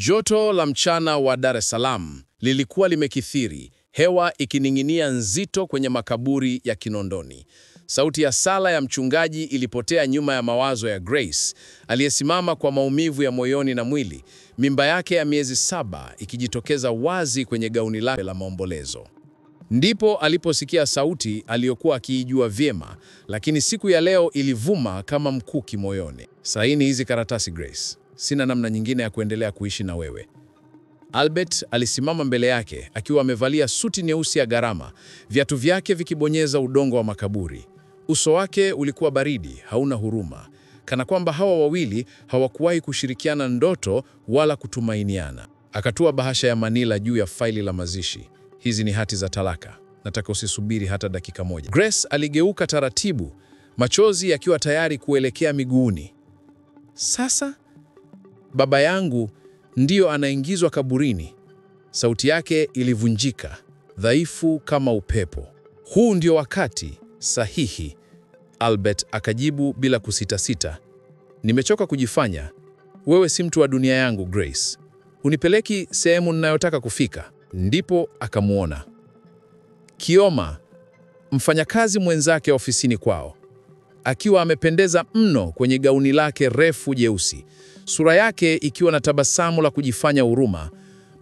Joto la mchana wa Dar es Salaam lilikuwa limekithiri, hewa ikining'inia nzito kwenye makaburi ya Kinondoni. Sauti ya sala ya mchungaji ilipotea nyuma ya mawazo ya Grace, aliyesimama kwa maumivu ya moyoni na mwili, mimba yake ya miezi 7 ikijitokeza wazi kwenye gauni lake la maombolezo. Ndipo aliposikia sauti aliyokuwa akiijua vyema, lakini siku ya leo ilivuma kama mkuki moyoni. Saini hizi karatasi Grace. Sina namna nyingine ya kuendelea kuishi na wewe. Albert alisimama mbele yake akiwa amevalia suti nyeusi ya gharama, viatu vyake vikibonyeza udongo wa makaburi. Uso wake ulikuwa baridi, hauna huruma, kana kwamba hawa wawili hawakuwahi kushirikiana ndoto wala kutumainiana. Akatua bahasha ya manila juu ya faili la mazishi. Hizi ni hati za talaka. Nataka usisubiri hata dakika moja. Grace aligeuka taratibu, machozi yakiwa tayari kuelekea miguuni. Sasa baba yangu ndiyo anaingizwa kaburini. Sauti yake ilivunjika, dhaifu kama upepo. Huu ndio wakati sahihi, Albert akajibu bila kusitasita. Nimechoka kujifanya. Wewe si mtu wa dunia yangu, Grace. Unipeleki sehemu ninayotaka kufika. Ndipo akamuona Kioma, mfanyakazi mwenzake ofisini kwao, akiwa amependeza mno kwenye gauni lake refu jeusi, sura yake ikiwa na tabasamu la kujifanya huruma.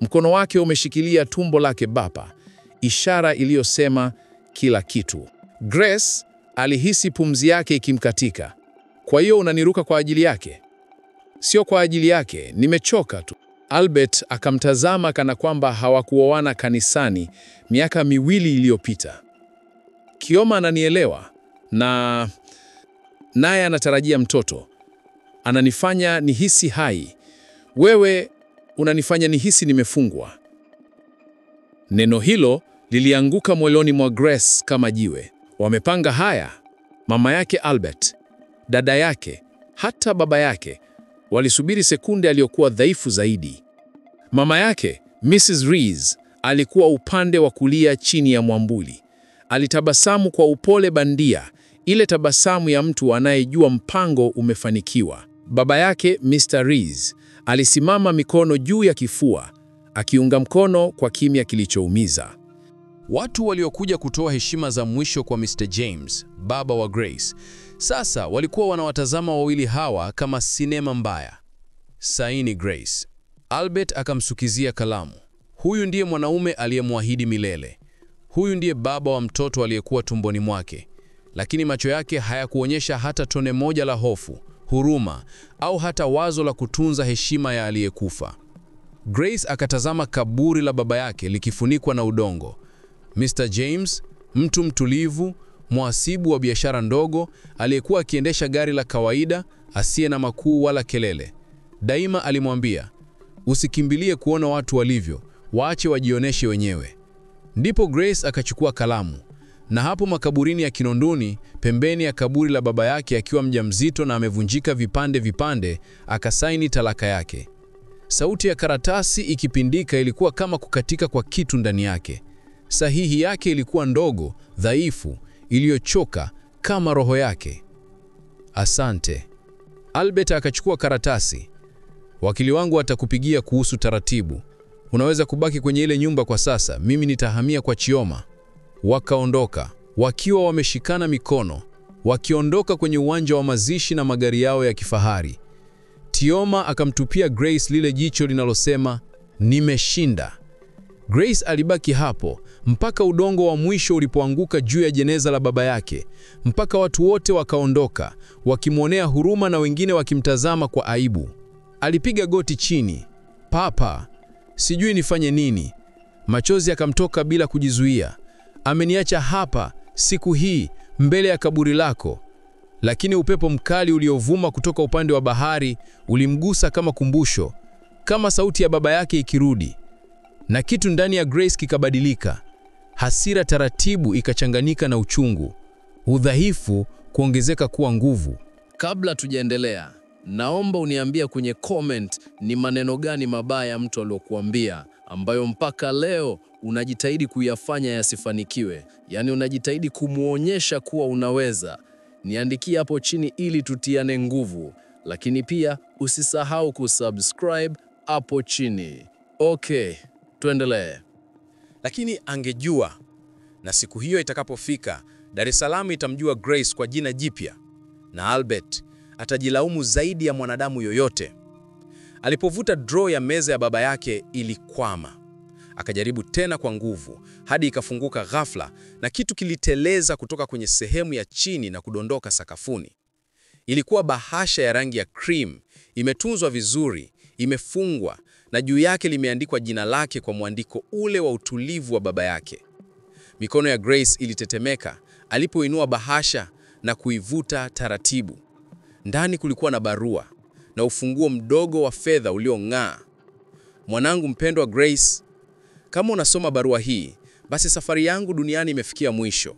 Mkono wake umeshikilia tumbo lake bapa, ishara iliyosema kila kitu. Grace alihisi pumzi yake ikimkatika. Kwa hiyo unaniruka kwa ajili yake? Sio kwa ajili yake, nimechoka tu. Albert akamtazama kana kwamba hawakuoana kanisani miaka 2 iliyopita. Kioma ananielewa na naye anatarajia mtoto. Ananifanya nihisi hai. Wewe unanifanya nihisi nimefungwa. Neno hilo lilianguka moyoni mwa Grace kama jiwe. Wamepanga haya. Mama yake Albert, dada yake, hata baba yake walisubiri sekunde aliyokuwa dhaifu zaidi. Mama yake, Mrs. Rees, alikuwa upande wa kulia chini ya mwambuli. Alitabasamu kwa upole bandia, ile tabasamu ya mtu anayejua mpango umefanikiwa. Baba yake, Mr. Rees, alisimama mikono juu ya kifua, akiunga mkono kwa kimya kilichoumiza. Watu waliokuja kutoa heshima za mwisho kwa Mr. James, baba wa Grace, sasa walikuwa wanawatazama wawili hawa kama sinema mbaya. Saini Grace. Albert akamsukizia kalamu. Huyu ndiye mwanaume aliyemwahidi milele. Huyu ndiye baba wa mtoto aliyekuwa tumboni mwake. Lakini macho yake hayakuonyesha hata tone moja la hofu, huruma, au hata wazo la kutunza heshima ya aliyekufa. Grace akatazama kaburi la baba yake likifunikwa na udongo. Mr. James, mtu mtulivu, mhasibu wa biashara ndogo, aliyekuwa akiendesha gari la kawaida, asiye na makuu wala kelele. Daima alimwambia, usikimbilie kuona watu walivyo, waache wajioneshe wenyewe. Ndipo Grace akachukua kalamu, na hapo makaburini ya Kinondoni, pembeni ya kaburi la baba yake akiwa mjamzito na amevunjika vipande vipande, akasaini talaka yake. Sauti ya karatasi ikipindika ilikuwa kama kukatika kwa kitu ndani yake. Sahihi yake ilikuwa ndogo, dhaifu, iliyochoka kama roho yake. Asante. Albert akachukua karatasi. Wakili wangu atakupigia kuhusu taratibu. Unaweza kubaki kwenye ile nyumba kwa sasa, mimi nitahamia kwa Chioma. Wakaondoka, wakiwa wameshikana mikono, wakiondoka kwenye uwanja wa mazishi na magari yao ya kifahari. Chioma akamtupia Grace lile jicho linalosema, nimeshinda. Grace alibaki hapo, mpaka udongo wa mwisho ulipoanguka juu ya jeneza la baba yake, mpaka watu wote wakaondoka, wakimwonea huruma na wengine wakimtazama kwa aibu. Alipiga goti chini. Papa, sijui nifanye nini. Machozi yakamtoka bila kujizuia. Ameniacha hapa, siku hii, mbele ya kaburi lako. Lakini upepo mkali uliovuma kutoka upande wa bahari ulimgusa kama kumbusho, kama sauti ya baba yake ikirudi. Na kitu ndani ya Grace kikabadilika. Hasira taratibu ikachanganyika na uchungu. Udhaifu kuongezeka kuwa nguvu. Kabla tujaendelea, naomba uniambia kwenye comment ni maneno gani mabaya mtu aliyokuambia ambayo mpaka leo unajitahidi kuyafanya yasifanikiwe. Yaani unajitahidi kumuonyesha kuwa unaweza. Niandikie hapo chini ili tutiane nguvu. Lakini pia usisahau kusubscribe, hapo chini. Okay, tuendelee. Lakini angejua, na siku hiyo itakapofika, Dar es Salaam itamjua Grace kwa jina jipya, na Albert atajilaumu zaidi ya mwanadamu yoyote. Alipovuta draw ya meza ya baba yake ilikwama. Akajaribu tena kwa nguvu hadi ikafunguka ghafla na kitu kiliteleza kutoka kwenye sehemu ya chini na kudondoka sakafuni. Ilikuwa bahasha ya rangi ya cream, imetunzwa vizuri, imefungwa na juu yake limeandikwa jina lake kwa mwandiko ule wa utulivu wa baba yake. Mikono ya Grace ilitetemeka alipoinua bahasha na kuivuta taratibu. Ndani kulikuwa na barua na ufunguo mdogo wa fedha uliong'aa. Mwanangu mpendwa Grace, kama unasoma barua hii, basi safari yangu duniani imefikia mwisho.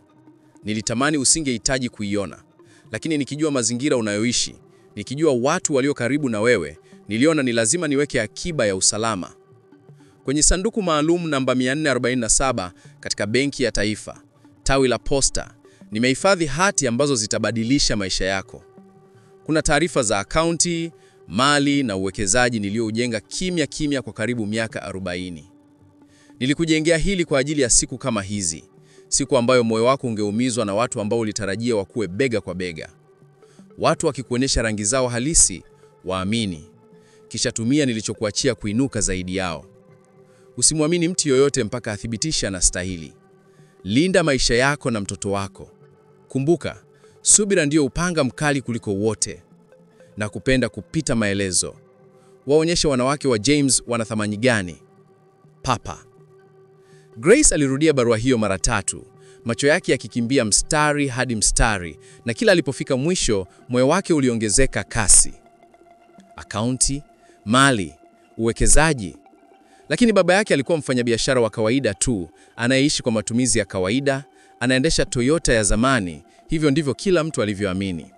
Nilitamani usingehitaji kuiona, lakini nikijua mazingira unayoishi, nikijua watu walio karibu na wewe, niliona ni lazima niweke akiba ya usalama. Kwenye sanduku maalum namba 447 katika Benki ya Taifa, tawi la Posta, nimehifadhi hati ambazo zitabadilisha maisha yako. Kuna taarifa za akaunti, mali na uwekezaji nilioujenga kimya kimya kwa karibu miaka 40. Nilikujengea hili kwa ajili ya siku kama hizi, siku ambayo moyo wako ungeumizwa na watu ambao ulitarajia wakuwe bega kwa bega. Watu wakikuonyesha rangi zao halisi, waamini. Kisha tumia nilichokuachia kuinuka zaidi yao. Usimwamini mtu yoyote mpaka athibitisha anastahili. Linda maisha yako na mtoto wako. Kumbuka, subira ndio upanga mkali kuliko wote. Na kupenda kupita maelezo. Waonyeshe wanawake wa James wana thamani gani. Papa. Grace alirudia barua hiyo mara 3, macho yake yakikimbia mstari hadi mstari, na kila alipofika mwisho, moyo wake uliongezeka kasi. Akaunti, mali, uwekezaji. Lakini baba yake alikuwa mfanyabiashara wa kawaida tu, anayeishi kwa matumizi ya kawaida, anaendesha Toyota ya zamani, hivyo ndivyo kila mtu alivyoamini.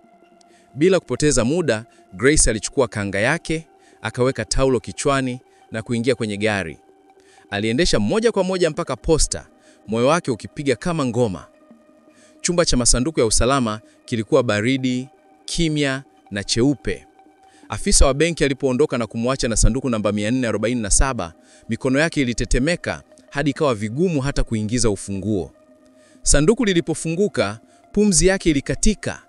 Bila kupoteza muda, Grace alichukua kanga yake, akaweka taulo kichwani na kuingia kwenye gari. Aliendesha moja kwa moja mpaka Posta, moyo wake ukipiga kama ngoma. Chumba cha masanduku ya usalama kilikuwa baridi, kimya na cheupe. Afisa wa benki alipoondoka na kumwacha na sanduku namba 447, mikono yake ilitetemeka hadi ikawa vigumu hata kuingiza ufunguo. Sanduku lilipofunguka, pumzi yake ilikatika.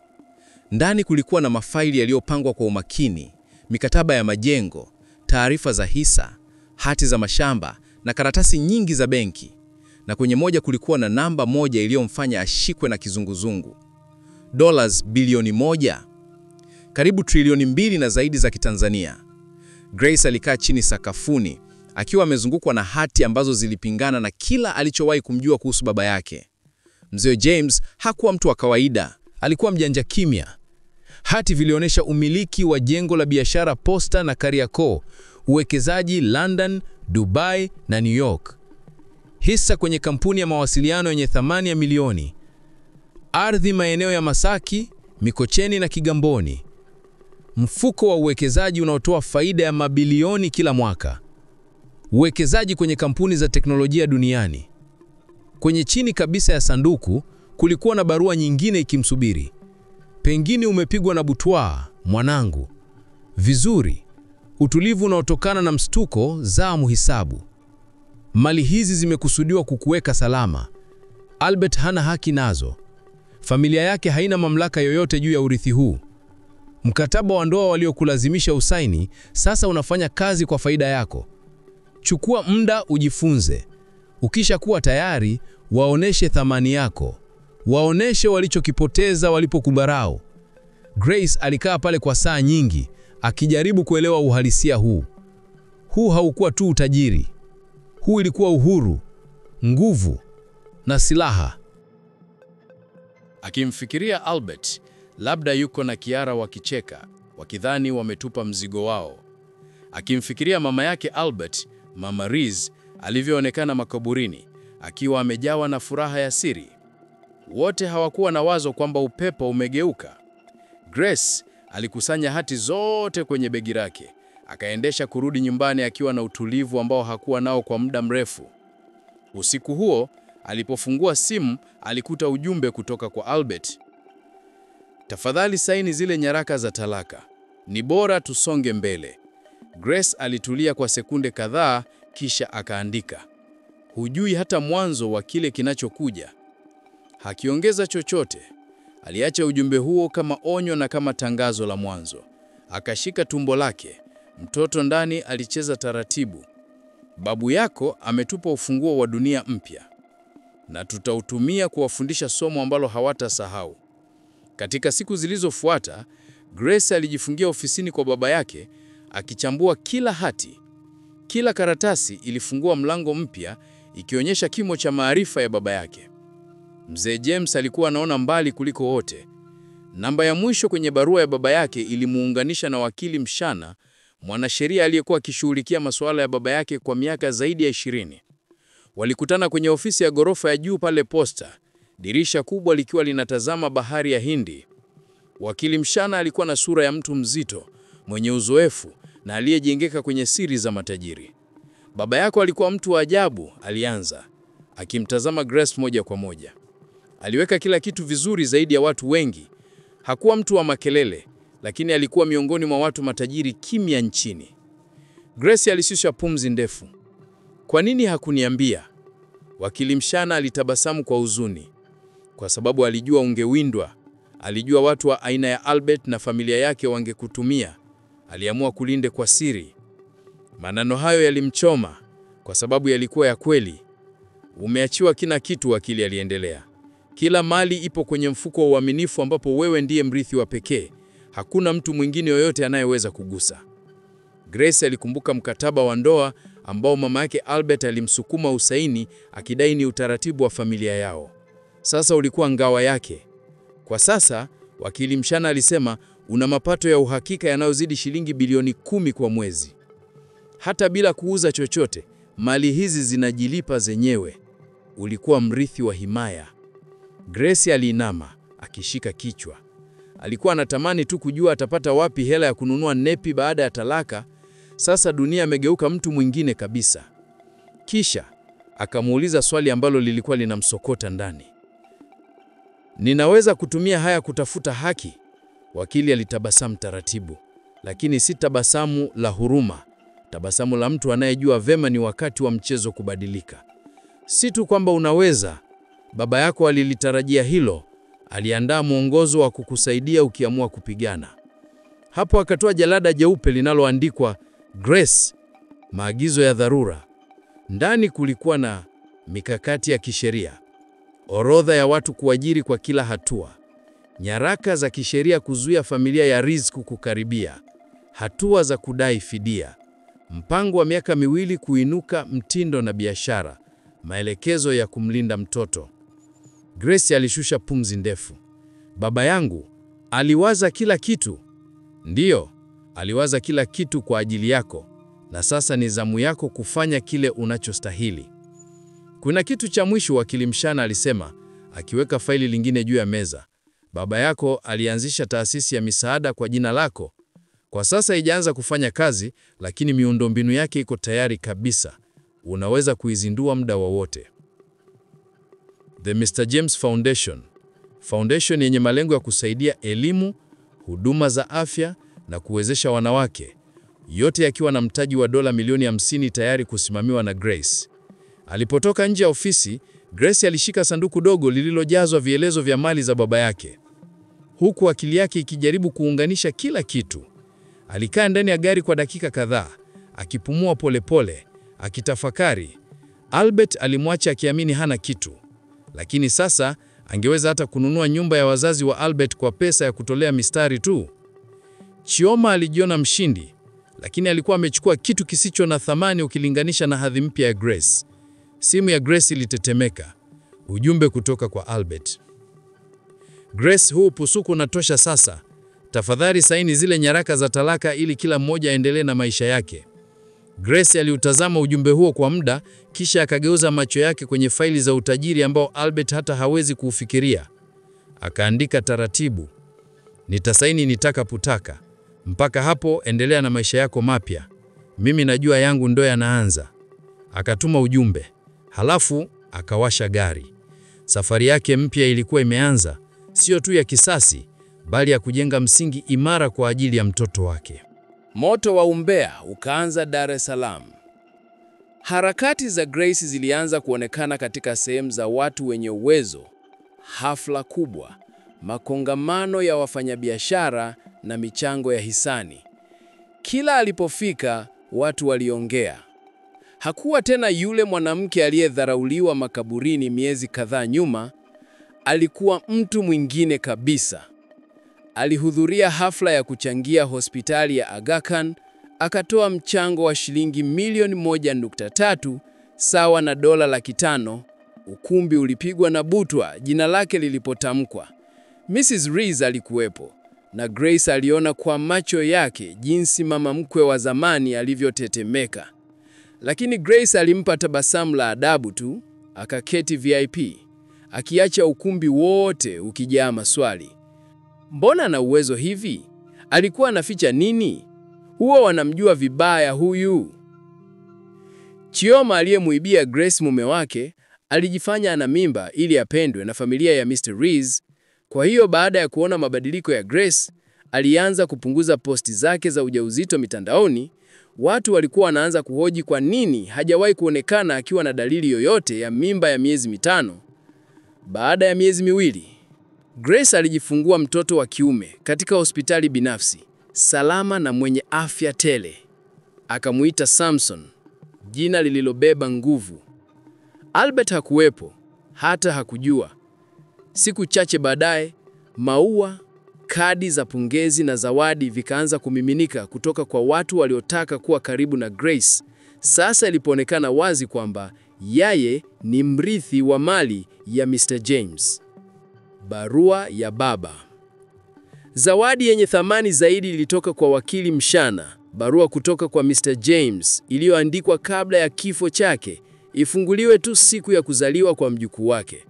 Ndani kulikuwa na mafaili yaliyopangwa kwa umakini, mikataba ya majengo, taarifa za hisa, hati za mashamba na karatasi nyingi za benki. Na kwenye moja kulikuwa na namba moja iliyomfanya ashikwe na kizunguzungu. Dollars bilioni 1. Karibu trilioni 2 na zaidi za Kitanzania. Grace alikaa chini sakafuni, akiwa amezungukwa na hati ambazo zilipingana na kila alichowahi kumjua kuhusu baba yake. Mzee James hakuwa mtu wa kawaida, alikuwa mjanja kimya. Hati vilionyesha umiliki wa jengo la biashara Posta na Kariakoo, uwekezaji London, Dubai na New York, hisa kwenye kampuni ya mawasiliano yenye thamani ya milioni, ardhi maeneo ya Masaki, Mikocheni na Kigamboni, mfuko wa uwekezaji unaotoa faida ya mabilioni kila mwaka, uwekezaji kwenye kampuni za teknolojia duniani. Kwenye chini kabisa ya sanduku kulikuwa na barua nyingine ikimsubiri. Pengine umepigwa na butwaa, mwanangu. Vizuri. Utulivu unaotokana na mstuko, zamu hisabu. Mali hizi zimekusudiwa kukuweka salama. Albert hana haki nazo. Familia yake haina mamlaka yoyote juu ya urithi huu. Mkataba wa ndoa waliokulazimisha usaini sasa unafanya kazi kwa faida yako. Chukua muda ujifunze. Ukisha kuwa tayari, waoneshe thamani yako. Waoneshe walichokipoteza walipokubarau. Grace alikaa pale kwa saa nyingi, akijaribu kuelewa uhalisia huu. Huu haukuwa tu utajiri. Huu ilikuwa uhuru, nguvu na silaha. Akimfikiria Albert, labda yuko na Kiara wakicheka, wakidhani wametupa mzigo wao. Akimfikiria mama yake Albert, Mama Riz, alivyoonekana makaburini, akiwa amejawa na furaha ya siri. Wote hawakuwa na wazo kwamba upepo umegeuka. Grace alikusanya hati zote kwenye begi lake, akaendesha kurudi nyumbani akiwa na utulivu ambao hakuwa nao kwa muda mrefu. Usiku huo, alipofungua simu, alikuta ujumbe kutoka kwa Albert. Tafadhali saini zile nyaraka za talaka. Ni bora tusonge mbele. Grace alitulia kwa sekunde kadhaa, kisha akaandika, hujui hata mwanzo wa kile kinachokuja. Hakiongeza chochote. Aliacha ujumbe huo kama onyo na kama tangazo la mwanzo. Akashika tumbo lake. Mtoto ndani alicheza taratibu. Babu yako ametupa ufunguo wa dunia mpya, na tutautumia kuwafundisha somo ambalo hawatasahau. Katika siku zilizofuata, Grace alijifungia ofisini kwa baba yake, akichambua kila hati. Kila karatasi ilifungua mlango mpya, ikionyesha kimo cha maarifa ya baba yake. Mzee James alikuwa anaona mbali kuliko wote. Namba ya mwisho kwenye barua ya baba yake ilimuunganisha na wakili mshana, mwanasheria aliyekuwa akishughulikia masuala ya baba yake kwa miaka zaidi ya 20. Walikutana kwenye ofisi ya ghorofa ya juu pale Posta, dirisha kubwa likiwa linatazama bahari ya Hindi. Wakili mshana alikuwa na sura ya mtu mzito, mwenye uzoefu na aliyejengeka kwenye siri za matajiri. Baba yako alikuwa mtu wa ajabu, alianza, akimtazama Grace moja kwa moja. Aliweka kila kitu vizuri zaidi ya watu wengi. Hakuwa mtu wa makelele, lakini alikuwa miongoni mwa watu matajiri kimya nchini. Grace alishusha pumzi ndefu. Kwa nini hakuniambia? Wakili mshana alitabasamu kwa huzuni. Kwa sababu alijua ungewindwa. Alijua watu wa aina ya Albert na familia yake wangekutumia. Aliamua kulinde kwa siri. Maneno hayo yalimchoma kwa sababu yalikuwa ya kweli. Umeachiwa kila kitu, wakili aliendelea. Kila mali ipo kwenye mfuko wa uaminifu ambapo wewe ndiye mrithi wa pekee. Hakuna mtu mwingine yoyote anayeweza kugusa. Grace alikumbuka mkataba wa ndoa ambao mama yake Albert alimsukuma usaini, akidai ni utaratibu wa familia yao. Sasa ulikuwa ngawa yake. Kwa sasa, wakili mshana alisema, una mapato ya uhakika yanayozidi shilingi bilioni 10 kwa mwezi. Hata bila kuuza chochote, mali hizi zinajilipa zenyewe. Ulikuwa mrithi wa himaya. Grace aliinama, akishika kichwa. Alikuwa anatamani tu kujua atapata wapi hela ya kununua nepi baada ya talaka. Sasa dunia amegeuka mtu mwingine kabisa. Kisha akamuuliza swali ambalo lilikuwa linamsokota ndani. Ninaweza kutumia haya kutafuta haki? Wakili alitabasamu taratibu, lakini si tabasamu la huruma. Tabasamu la mtu anayejua vema ni wakati wa mchezo kubadilika. Si tu kwamba unaweza, baba yako alilitarajia hilo. Aliandaa mwongozo wa kukusaidia ukiamua kupigana. Hapo akatoa jalada jeupe linaloandikwa Grace, maagizo ya dharura. Ndani kulikuwa na mikakati ya kisheria, orodha ya watu kuajiri kwa kila hatua, nyaraka za kisheria kuzuia familia ya Riz kukukaribia, hatua za kudai fidia, mpango wa miaka 2 kuinuka mtindo na biashara, maelekezo ya kumlinda mtoto. Grace alishusha pumzi ndefu. Baba yangu aliwaza kila kitu. Ndiyo, aliwaza kila kitu kwa ajili yako, na sasa ni zamu yako kufanya kile unachostahili. Kuna kitu cha mwisho, wakili mshana alisema, akiweka faili lingine juu ya meza. Baba yako alianzisha taasisi ya misaada kwa jina lako. Kwa sasa haijaanza kufanya kazi, lakini miundombinu yake iko tayari kabisa. Unaweza kuizindua muda wowote. The Mr. James Foundation. Foundation yenye malengo ya kusaidia elimu, huduma za afya na kuwezesha wanawake, yote yakiwa na mtaji wa dola milioni 50 tayari kusimamiwa na Grace. Alipotoka nje ya ofisi, Grace alishika sanduku dogo lililojazwa vielezo vya mali za baba yake, huku akili yake ikijaribu kuunganisha kila kitu. Alikaa ndani ya gari kwa dakika kadhaa, akipumua polepole, akitafakari. Albert alimwacha akiamini hana kitu, lakini sasa angeweza hata kununua nyumba ya wazazi wa Albert kwa pesa ya kutolea mistari tu. Chioma alijiona mshindi, lakini alikuwa amechukua kitu kisicho na thamani ukilinganisha na hadhi mpya ya Grace. Simu ya Grace ilitetemeka. Ujumbe kutoka kwa Albert. Grace, huu pusuku unatosha sasa. Tafadhali saini zile nyaraka za talaka ili kila mmoja aendelee na maisha yake. Grace aliutazama ujumbe huo kwa muda, kisha akageuza macho yake kwenye faili za utajiri ambao Albert hata hawezi kuufikiria. Akaandika taratibu, nitasaini nitakapotaka. Mpaka hapo endelea na maisha yako mapya. Mimi najua yangu ndo yanaanza. Akatuma ujumbe, halafu akawasha gari. Safari yake mpya ilikuwa imeanza, sio tu ya kisasi, bali ya kujenga msingi imara kwa ajili ya mtoto wake. Moto wa umbea ukaanza Dar es Salaam. Harakati za Grace zilianza kuonekana katika sehemu za watu wenye uwezo, hafla kubwa, makongamano ya wafanyabiashara na michango ya hisani. Kila alipofika, watu waliongea. Hakuwa tena yule mwanamke aliyedharauliwa makaburini miezi kadhaa nyuma, alikuwa mtu mwingine kabisa. Alihudhuria hafla ya kuchangia hospitali ya Aga Khan, akatoa mchango wa shilingi milioni 1.3 sawa na dola 500,000. Ukumbi ulipigwa na butwa jina lake lilipotamkwa. Mrs. Rees alikuwepo, na Grace aliona kwa macho yake jinsi mama mkwe wa zamani alivyotetemeka. Lakini Grace alimpa tabasamu la adabu tu, akaketi VIP, akiacha ukumbi wote ukijaa maswali. Mbona ana uwezo hivi? Alikuwa anaficha nini? Huwa wanamjua vibaya huyu. Chioma aliyemuibia Grace mume wake alijifanya ana mimba ili apendwe na familia ya Mr. Rees. Kwa hiyo baada ya kuona mabadiliko ya Grace, alianza kupunguza posti zake za ujauzito mitandaoni. Watu walikuwa wanaanza kuhoji kwa nini hajawahi kuonekana akiwa na dalili yoyote ya mimba ya miezi 5. Baada ya miezi 2, Grace alijifungua mtoto wa kiume katika hospitali binafsi, salama na mwenye afya tele. Akamuita Samson, jina lililobeba nguvu. Albert hakuwepo, hata hakujua. Siku chache baadaye, maua, kadi za pongezi na zawadi vikaanza kumiminika kutoka kwa watu waliotaka kuwa karibu na Grace. Sasa ilipoonekana wazi kwamba yeye ni mrithi wa mali ya Mr. James. Barua ya baba. Zawadi yenye thamani zaidi ilitoka kwa wakili Mshana, barua kutoka kwa Mr. James iliyoandikwa kabla ya kifo chake, ifunguliwe tu siku ya kuzaliwa kwa mjukuu wake.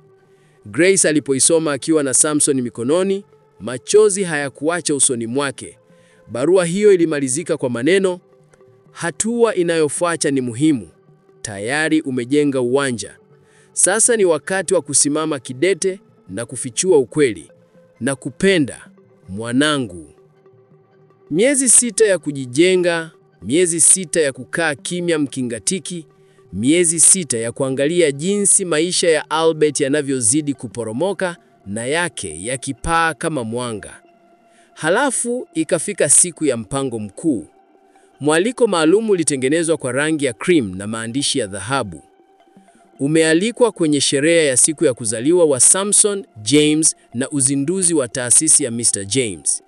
Grace alipoisoma akiwa na Samson mikononi, machozi hayakuacha usoni mwake. Barua hiyo ilimalizika kwa maneno, hatua inayofuata ni muhimu. Tayari umejenga uwanja. Sasa ni wakati wa kusimama kidete na kufichua ukweli. Na kupenda, mwanangu. Miezi 6 ya kujijenga, miezi 6 ya kukaa kimya mkingatiki, miezi 6 ya kuangalia jinsi maisha ya Albert yanavyozidi kuporomoka na yake yakipaa kama mwanga. Halafu ikafika siku ya mpango mkuu. Mwaliko maalum ulitengenezwa kwa rangi ya cream na maandishi ya dhahabu. Umealikwa kwenye sherehe ya siku ya kuzaliwa wa Samson James na uzinduzi wa taasisi ya Mr. James.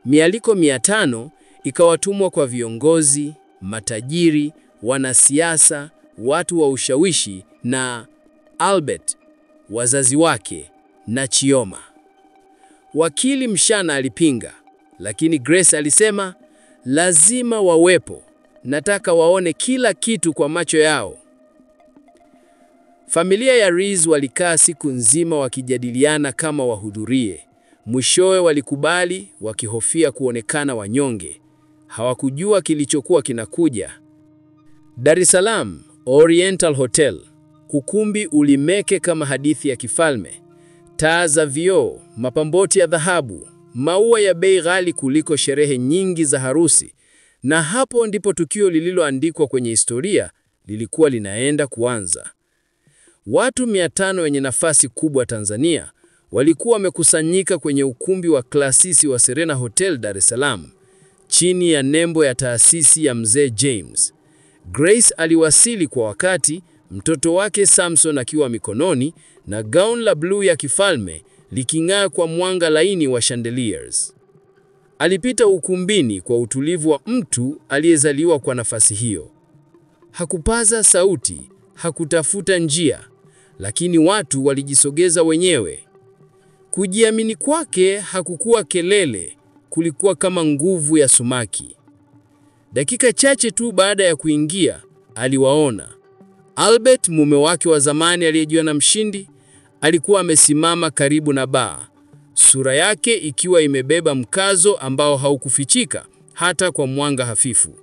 Mialiko 500 ikawatumwa kwa viongozi, matajiri, wanasiasa, watu wa ushawishi na Albert, wazazi wake na Chioma. Wakili Mshana alipinga, lakini Grace alisema lazima wawepo. Nataka waone kila kitu kwa macho yao. Familia ya Rees walikaa siku nzima wakijadiliana kama wahudhurie. Mwishowe walikubali, wakihofia kuonekana wanyonge. Hawakujua kilichokuwa kinakuja. Dar es Salaam, Oriental Hotel. Ukumbi ulimeke kama hadithi ya kifalme. Taa za vioo, mapamboti ya dhahabu, maua ya bei ghali kuliko sherehe nyingi za harusi. Na hapo ndipo tukio lililoandikwa kwenye historia lilikuwa linaenda kuanza. Watu 500 wenye nafasi kubwa Tanzania walikuwa wamekusanyika kwenye ukumbi wa Klasisi wa Serena Hotel Dar es Salaam, chini ya nembo ya taasisi ya Mzee James. Grace aliwasili kwa wakati, mtoto wake Samson akiwa mikononi na gauni la bluu ya kifalme liking'aa kwa mwanga laini wa chandeliers. Alipita ukumbini kwa utulivu wa mtu aliyezaliwa kwa nafasi hiyo. Hakupaza sauti, hakutafuta njia, lakini watu walijisogeza wenyewe. Kujiamini kwake hakukuwa kelele, kulikuwa kama nguvu ya sumaki. Dakika chache tu baada ya kuingia, aliwaona. Albert, mume wake wa zamani aliyejiona mshindi, alikuwa amesimama karibu na baa, sura yake ikiwa imebeba mkazo ambao haukufichika hata kwa mwanga hafifu.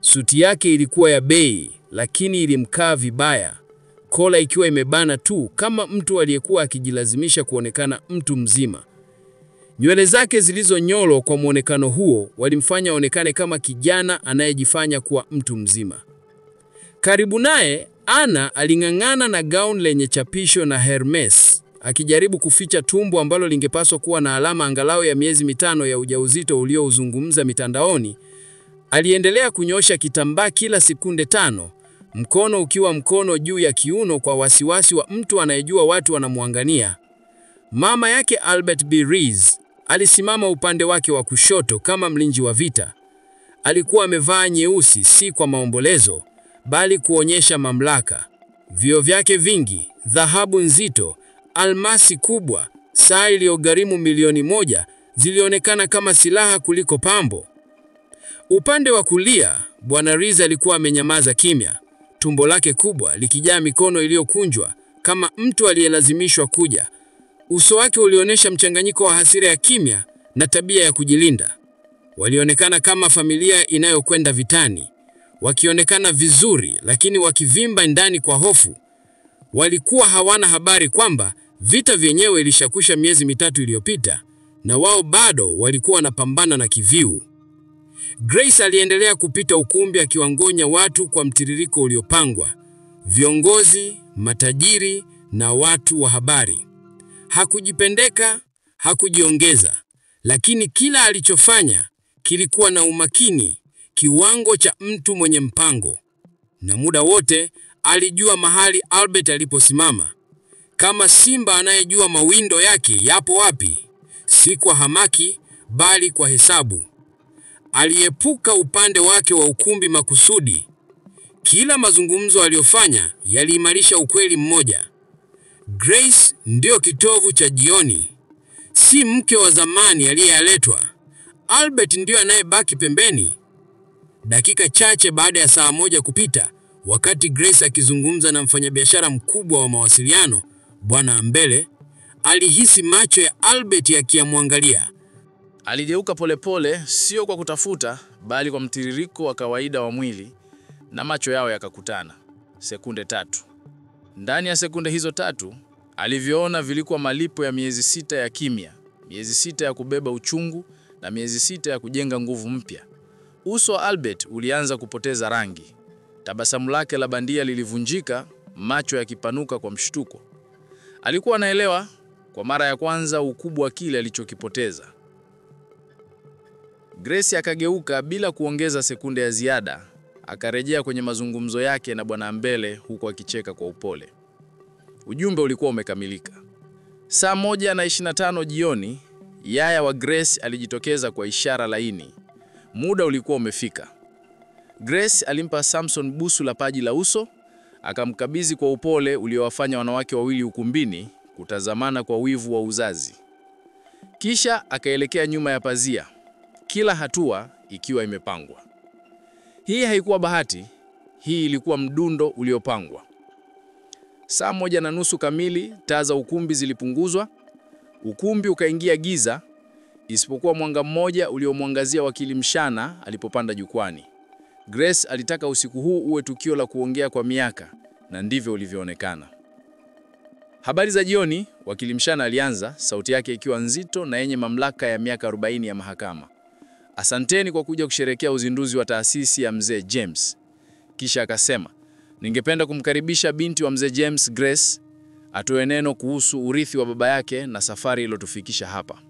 Suti yake ilikuwa ya bei, lakini ilimkaa vibaya, kola ikiwa imebana tu kama mtu aliyekuwa akijilazimisha kuonekana mtu mzima. Nywele zake zilizonyolo kwa muonekano huo walimfanya aonekane kama kijana anayejifanya kuwa mtu mzima. Karibu naye, Anna aling'ang'ana na gauni lenye chapisho na Hermes, akijaribu kuficha tumbo ambalo lingepaswa kuwa na alama angalau ya miezi 5 ya ujauzito uliouzungumza mitandaoni. Aliendelea kunyosha kitambaa kila sekunde 5, mkono ukiwa mkono juu ya kiuno kwa wasiwasi wa mtu anayejua watu wanamwangalia. Mama yake Albert B. Rees alisimama upande wake wa kushoto kama mlinzi wa vita. Alikuwa amevaa nyeusi, si kwa maombolezo, bali kuonyesha mamlaka. Vioo vyake vingi, dhahabu nzito, almasi kubwa, saa iliyogharimu milioni 1 zilionekana kama silaha kuliko pambo. Upande wa kulia, Bwana Rees alikuwa amenyamaza kimya, tumbo lake kubwa likijaa mikono iliyokunjwa kama mtu aliyelazimishwa kuja. Uso wake ulionyesha mchanganyiko wa hasira ya kimya na tabia ya kujilinda. Walionekana kama familia inayokwenda vitani, wakionekana vizuri lakini wakivimba ndani kwa hofu. Walikuwa hawana habari kwamba vita vyenyewe ilishakusha miezi 3 iliyopita na wao bado walikuwa wanapambana na kiviu. Grace aliendelea kupita ukumbi akiwangonya watu kwa mtiririko uliopangwa. Viongozi, matajiri na watu wa habari. Hakujipendeka, hakujiongeza, lakini kila alichofanya kilikuwa na umakini, kiwango cha mtu mwenye mpango. Na muda wote alijua mahali Albert aliposimama, kama simba anayejua mawindo yake yapo wapi, si kwa hamaki bali kwa hesabu. Aliepuka upande wake wa ukumbi makusudi. Kila mazungumzo aliyofanya yaliimarisha ukweli mmoja: Grace ndio kitovu cha jioni, si mke wa zamani aliyeletwa. Albert ndio anayebaki pembeni. Dakika chache baada ya saa 1 kupita, wakati Grace akizungumza na mfanyabiashara mkubwa wa mawasiliano, Bwana Ambele, alihisi macho ya Albert yakimwangalia. Aligeuka polepole, sio kwa kutafuta, bali kwa mtiririko wa kawaida wa mwili, na macho yao yakakutana. Sekunde 3. Ndani ya sekunde hizo 3, alivyoona vilikuwa malipo ya miezi 6 ya kimya, miezi 6 ya kubeba uchungu na miezi 6 ya kujenga nguvu mpya. Uso wa Albert ulianza kupoteza rangi. Tabasamu lake la bandia lilivunjika, macho yakipanuka kwa mshtuko. Alikuwa anaelewa kwa mara ya kwanza ukubwa wa kile alichokipoteza. Grace akageuka bila kuongeza sekunde ya ziada, akarejea kwenye mazungumzo yake na Bwana Ambele huku akicheka kwa upole. Ujumbe ulikuwa umekamilika. Saa 1:25 jioni, yaya wa Grace alijitokeza kwa ishara laini. Muda ulikuwa umefika. Grace alimpa Samson busu la paji la uso, akamkabidhi kwa upole uliowafanya wanawake wawili ukumbini kutazamana kwa wivu wa uzazi. Kisha akaelekea nyuma ya pazia, kila hatua ikiwa imepangwa. Hii haikuwa bahati, hii ilikuwa mdundo uliopangwa. Saa 1:30 kamili, taa za ukumbi zilipunguzwa. Ukumbi ukaingia giza, isipokuwa mwanga mmoja uliomwangazia wakili Mshana alipopanda jukwani. Grace alitaka usiku huu uwe tukio la kuongea kwa miaka, na ndivyo ulivyoonekana. Habari za jioni, wakili Mshana alianza, sauti yake ikiwa nzito na yenye mamlaka ya miaka 40 ya mahakama. Asanteni kwa kuja kusherehekea uzinduzi wa taasisi ya Mzee James. Kisha akasema, ningependa kumkaribisha binti wa Mzee James, Grace, atoe neno kuhusu urithi wa baba yake na safari iliyotufikisha hapa.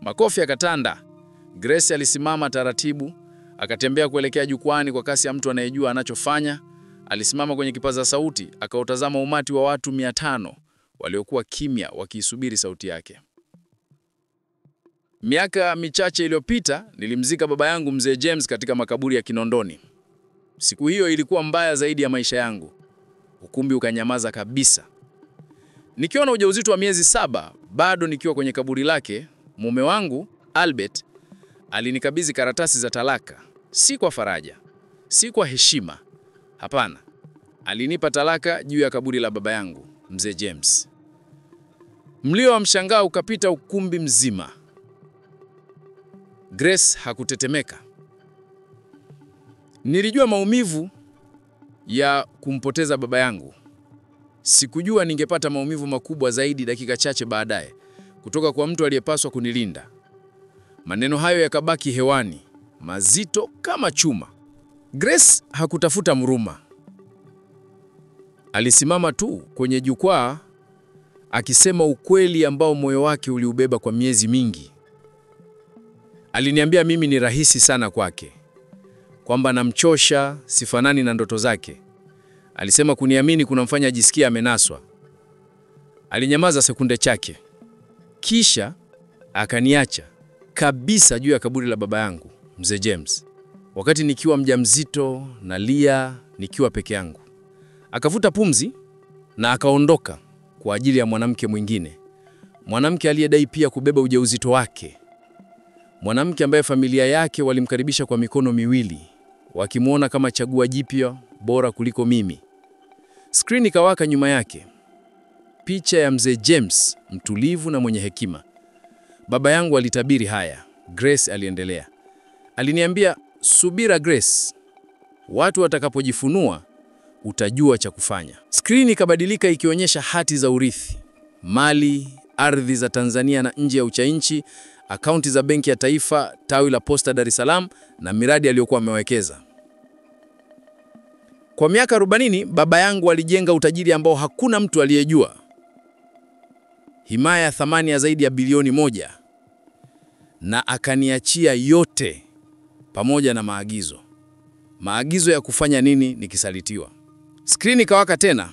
Makofi yakatanda. Grace alisimama taratibu, akatembea kuelekea jukwani kwa kasi ya mtu anayejua anachofanya. Alisimama kwenye kipaza sauti, akautazama umati wa watu 500 waliokuwa kimya wakiisubiri sauti yake. Miaka michache iliyopita nilimzika baba yangu Mzee James katika makaburi ya Kinondoni. Siku hiyo ilikuwa mbaya zaidi ya maisha yangu. Ukumbi ukanyamaza kabisa. Nikiwa na ujauzito wa miezi 7, bado nikiwa kwenye kaburi lake, mume wangu Albert alinikabidhi karatasi za talaka, si kwa faraja, si kwa heshima. Hapana. Alinipa talaka juu ya kaburi la baba yangu, Mzee James. Mlio wa mshangao ukapita ukumbi mzima. Grace hakutetemeka. Nilijua maumivu ya kumpoteza baba yangu. Sikujua ningepata maumivu makubwa zaidi dakika chache baadaye. kutoka kwa mtu aliyepaswa kunilinda. Maneno hayo yakabaki hewani, mazito kama chuma. Grace hakutafuta mruma. Alisimama tu kwenye jukwaa akisema ukweli ambao moyo wake uliubeba kwa miezi mingi. Aliniambia mimi ni rahisi sana kwake, kwamba namchosha, sifanani na ndoto zake. Alisema kuniamini kunamfanya ajisikie amenaswa. Alinyamaza sekunde chache, kisha akaniacha kabisa juu ya kaburi la baba yangu, Mzee James, wakati nikiwa mjamzito nalia, nikiwa peke yangu. Akavuta pumzi na akaondoka kwa ajili ya mwanamke mwingine, mwanamke aliyedai pia kubeba ujauzito wake, mwanamke ambaye familia yake walimkaribisha kwa mikono miwili, wakimwona kama chaguo jipya bora kuliko mimi. Screen ikawaka nyuma yake, picha ya Mzee James, mtulivu na mwenye hekima. Baba yangu alitabiri haya, Grace aliendelea. Aliniambia, subira Grace, watu watakapojifunua utajua cha kufanya. Screen ikabadilika ikionyesha hati za urithi, mali, ardhi za Tanzania na nje ya uchainchi, akaunti za Benki ya Taifa, tawi la Posta Dar es Salaam na miradi aliyokuwa amewekeza. Kwa miaka 40 baba yangu alijenga utajiri ambao hakuna mtu aliyejua. Himaya ya thamani ya zaidi ya bilioni 1, na akaniachia yote pamoja na maagizo. Maagizo ya kufanya nini nikisalitiwa. Screen ikawaka tena.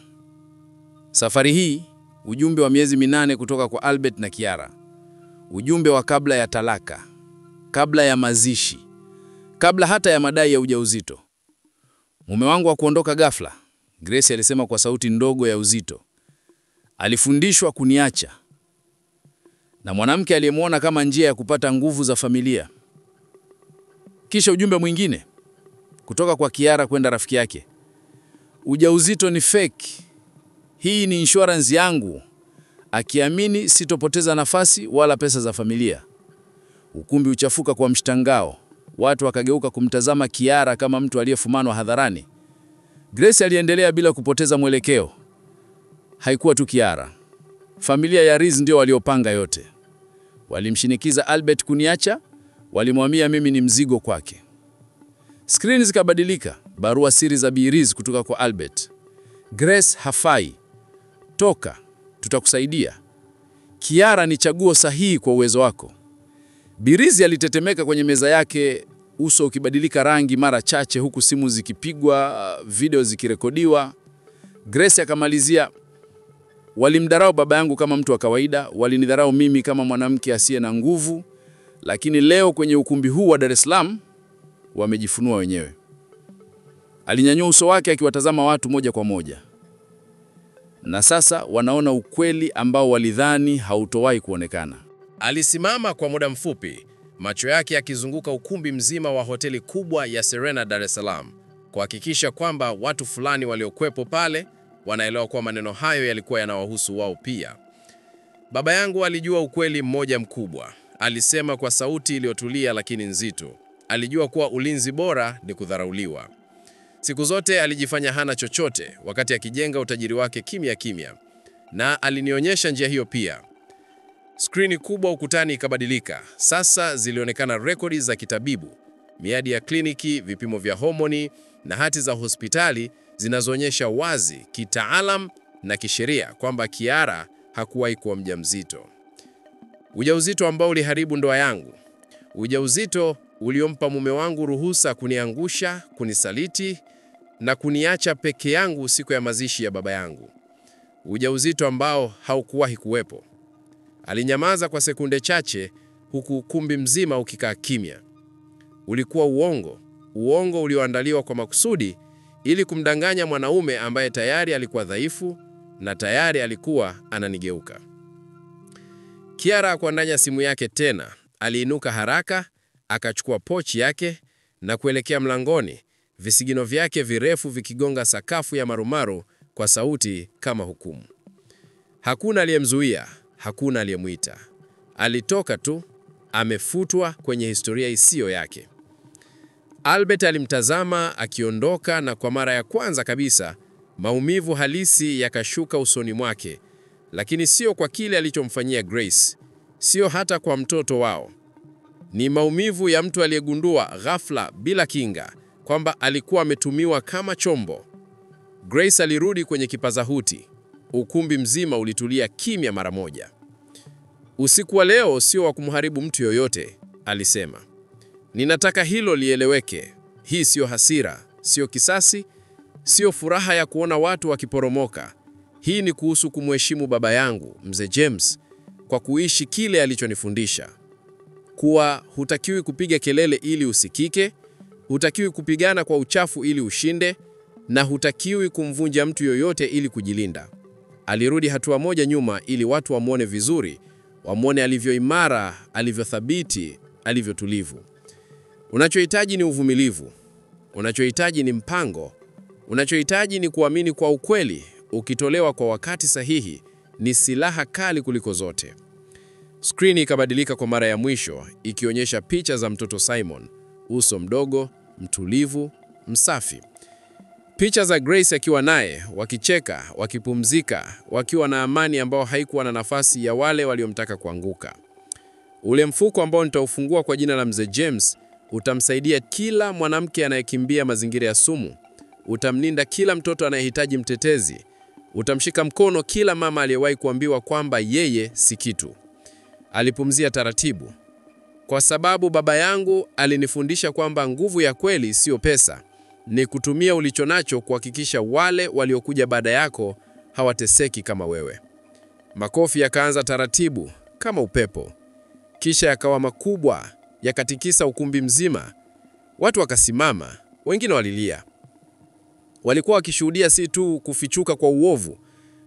Safari hii ujumbe wa miezi 8 kutoka kwa Albert na Kiara. Ujumbe wa kabla ya talaka, kabla ya mazishi, kabla hata ya madai ya ujauzito. Mume wangu wa kuondoka ghafla, Grace alisema kwa sauti ndogo ya uzito. Alifundishwa kuniacha. Na mwanamke aliyemwona kama njia ya kupata nguvu za familia. Kisha ujumbe mwingine kutoka kwa Kiara kwenda rafiki yake. Ujauzito ni fake. Hii ni insurance yangu. Akiamini sitopoteza nafasi wala pesa za familia. Ukumbi uchafuka kwa mshangao. Watu wakageuka kumtazama Kiara kama mtu aliyefumanwa hadharani. Grace aliendelea bila kupoteza mwelekeo. Haikuwa tu Kiara. Familia ya Riz ndio waliopanga yote. Walimshinikiza Albert kuniacha, walimwambia mimi ni mzigo kwake. Screen zikabadilika, barua siri za Bi Riz kutoka kwa Albert. Grace hafai. Toka, tutakusaidia. Kiara ni chaguo sahihi kwa uwezo wako. Bi Riz alitetemeka kwenye meza yake, uso ukibadilika rangi mara chache huku simu zikipigwa, video zikirekodiwa. Grace akamalizia, walimdharau baba yangu kama mtu wa kawaida, walinidharau mimi kama mwanamke asiye na nguvu, lakini leo kwenye ukumbi huu wa Dar es Salaam wamejifunua wenyewe. Alinyanyua uso wake akiwatazama watu moja kwa moja. Na sasa wanaona ukweli ambao walidhani hautowahi kuonekana. Alisimama kwa muda mfupi, macho yake yakizunguka ukumbi mzima wa hoteli kubwa ya Serena Dar es Salaam, kuhakikisha kwamba watu fulani waliokuwepo pale wanaelewa kuwa maneno hayo yalikuwa yanawahusu wao pia. Baba yangu alijua ukweli mmoja mkubwa. Alisema kwa sauti iliyotulia lakini nzito. Alijua kuwa ulinzi bora ni kudharauliwa. Siku zote alijifanya hana chochote wakati akijenga utajiri wake kimya kimya. Na alinionyesha njia hiyo pia. Skrini kubwa ukutani ikabadilika. Sasa zilionekana rekodi za kitabibu, miadi ya kliniki, vipimo vya homoni na hati za hospitali zinazoonyesha wazi kitaalam na kisheria kwamba Kiara hakuwahi kuwa mjamzito. Ujauzito ambao uliharibu ndoa yangu. Ujauzito uliompa mume wangu ruhusa kuniangusha, kunisaliti na kuniacha peke yangu siku ya mazishi ya baba yangu. Ujauzito ambao haukuwahi kuwepo. Alinyamaza kwa sekunde chache huku ukumbi mzima ukikaa kimya. Ulikuwa uongo, uongo ulioandaliwa kwa makusudi ili kumdanganya mwanaume ambaye tayari alikuwa dhaifu na tayari alikuwa ananigeuka. Kiara kuandanya simu yake tena. Aliinuka haraka, akachukua pochi yake na kuelekea mlangoni, visigino vyake virefu vikigonga sakafu ya marumaru kwa sauti kama hukumu. Hakuna aliyemzuia, hakuna aliyemuita. Alitoka tu, amefutwa kwenye historia isiyo yake. Albert alimtazama akiondoka, na kwa mara ya kwanza kabisa maumivu halisi yakashuka usoni mwake, lakini sio kwa kile alichomfanyia Grace, sio hata kwa mtoto wao. Ni maumivu ya mtu aliyegundua ghafla bila kinga kwamba alikuwa ametumiwa kama chombo. Grace alirudi kwenye kipazahuti. Ukumbi mzima ulitulia kimya mara moja. Usiku wa leo sio wa kumharibu mtu yoyote, alisema. Ninataka hilo lieleweke. Hii sio hasira, sio kisasi, sio furaha ya kuona watu wakiporomoka. Hii ni kuhusu kumheshimu baba yangu, Mzee James, kwa kuishi kile alichonifundisha. Kuwa hutakiwi kupiga kelele ili usikike, hutakiwi kupigana kwa uchafu ili ushinde, na hutakiwi kumvunja mtu yoyote ili kujilinda. Alirudi hatua moja nyuma ili watu wamwone vizuri, wamwone alivyo imara, alivyo thabiti, alivyo tulivu. Unachohitaji ni uvumilivu. Unachohitaji ni mpango. Unachohitaji ni kuamini kwa ukweli, ukitolewa kwa wakati sahihi, ni silaha kali kuliko zote. Skrini ikabadilika kwa mara ya mwisho, ikionyesha picha za mtoto Simon, uso mdogo, mtulivu, msafi. Picha za Grace akiwa naye, wakicheka, wakipumzika, wakiwa na amani ambao haikuwa na nafasi ya wale waliomtaka kuanguka. Ule mfuko ambao nitaufungua kwa jina la Mzee James utamsaidia kila mwanamke anayekimbia mazingira ya sumu. Utamlinda kila mtoto anayehitaji mtetezi. Utamshika mkono kila mama aliyewahi kuambiwa kwamba yeye si kitu. Alipumzia taratibu. Kwa sababu baba yangu alinifundisha kwamba nguvu ya kweli sio pesa, ni kutumia ulichonacho kuhakikisha wale waliokuja baada yako hawateseki kama wewe. Makofi yakaanza taratibu kama upepo. Kisha yakawa makubwa, yakatikisa ukumbi mzima. Watu wakasimama, wengine walilia. Walikuwa wakishuhudia si tu kufichuka kwa uovu,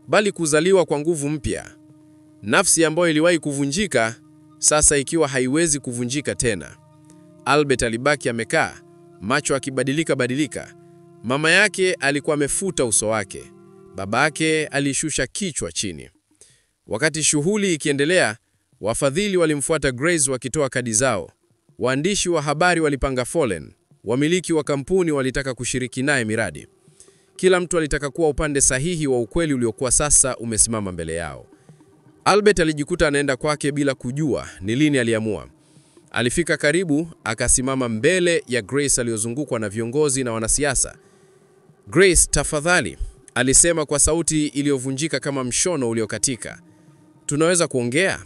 bali kuzaliwa kwa nguvu mpya. Nafsi ambayo iliwahi kuvunjika, sasa ikiwa haiwezi kuvunjika tena. Albert alibaki amekaa, macho akibadilika. Mama yake alikuwa amefuta uso wake. Baba yake alishusha kichwa chini. Wakati shughuli ikiendelea, wafadhili walimfuata Grace wakitoa kadi zao. Waandishi wa habari walipanga foleni. Wamiliki wa kampuni walitaka kushiriki naye miradi. Kila mtu alitaka kuwa upande sahihi wa ukweli uliokuwa sasa umesimama mbele yao. Albert alijikuta anaenda kwake bila kujua ni lini aliamua. Alifika karibu, akasimama mbele ya Grace aliyozungukwa na viongozi na wanasiasa. "Grace, tafadhali," alisema kwa sauti iliyovunjika kama mshono uliokatika. "Tunaweza kuongea?"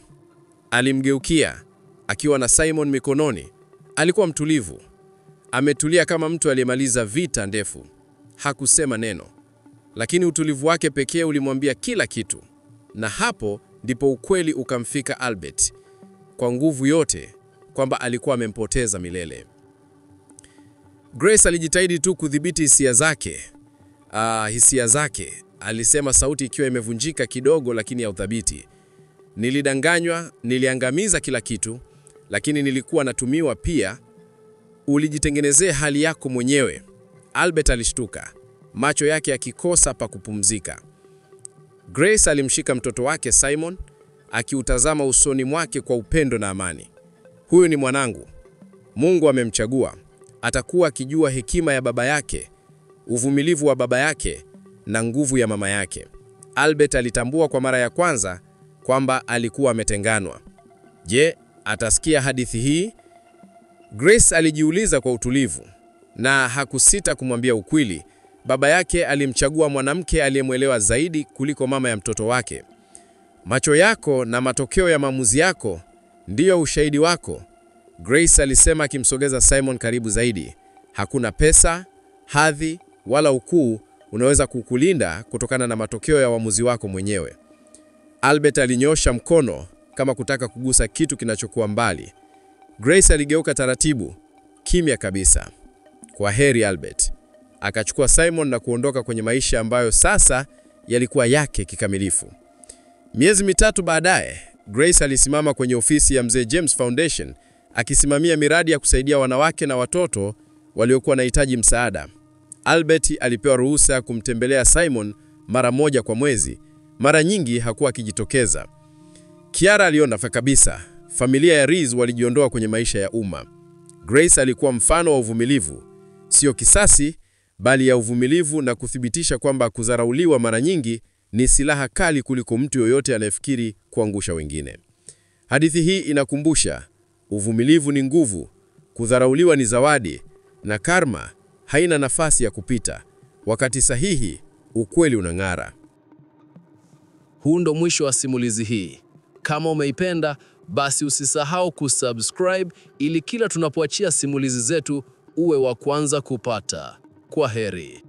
Alimgeukia, akiwa na Simon mikononi. Alikuwa mtulivu. Ametulia kama mtu aliyemaliza vita ndefu. Hakusema neno, lakini utulivu wake pekee ulimwambia kila kitu. Na hapo ndipo ukweli ukamfika Albert kwa nguvu yote, kwamba alikuwa amempoteza milele. Grace alijitahidi tu kudhibiti hisia zake. Alisema, sauti ikiwa imevunjika kidogo lakini ya uthabiti. "Nilidanganywa, niliangamiza kila kitu, lakini nilikuwa natumiwa pia. Ulijitengenezea hali yako mwenyewe." Albert alishtuka, macho yake yakikosa pa kupumzika. Grace alimshika mtoto wake Simon, akiutazama usoni mwake kwa upendo na amani. "Huyu ni mwanangu. Mungu amemchagua. Atakuwa akijua hekima ya baba yake, uvumilivu wa baba yake na nguvu ya mama yake." Albert alitambua kwa mara ya kwanza kwamba alikuwa ametenganwa. Je, atasikia hadithi hii? Grace alijiuliza kwa utulivu, na hakusita kumwambia ukweli. Baba yake alimchagua mwanamke aliyemwelewa zaidi kuliko mama ya mtoto wake. "Macho yako na matokeo ya maamuzi yako ndiyo ushahidi wako," Grace alisema, akimsogeza Simon karibu zaidi. "Hakuna pesa, hadhi wala ukuu unaweza kukulinda kutokana na matokeo ya uamuzi wako mwenyewe." Albert alinyosha mkono kama kutaka kugusa kitu kinachokuwa mbali. Grace aligeuka taratibu, kimya kabisa. "Kwa heri Albert." Akachukua Simon na kuondoka kwenye maisha ambayo sasa yalikuwa yake kikamilifu. Miezi mitatu baadaye, Grace alisimama kwenye ofisi ya Mzee James Foundation, akisimamia miradi ya kusaidia wanawake na watoto waliokuwa wanahitaji msaada. Albert alipewa ruhusa ya kumtembelea Simon mara moja kwa mwezi. Mara nyingi hakuwa akijitokeza. Kiara aliona kabisa, familia ya Reese walijiondoa kwenye maisha ya umma. Grace alikuwa mfano wa uvumilivu, sio kisasi, bali ya uvumilivu, na kuthibitisha kwamba kudharauliwa mara nyingi ni silaha kali kuliko mtu yoyote anayefikiri kuangusha wengine. Hadithi hii inakumbusha, uvumilivu ni nguvu, kudharauliwa ni zawadi, na karma haina nafasi ya kupita. Wakati sahihi, ukweli unang'ara. Huu ndo mwisho wa simulizi hii. Kama umeipenda, basi usisahau kusubscribe ili kila tunapoachia simulizi zetu uwe wa kwanza kupata. Kwa heri.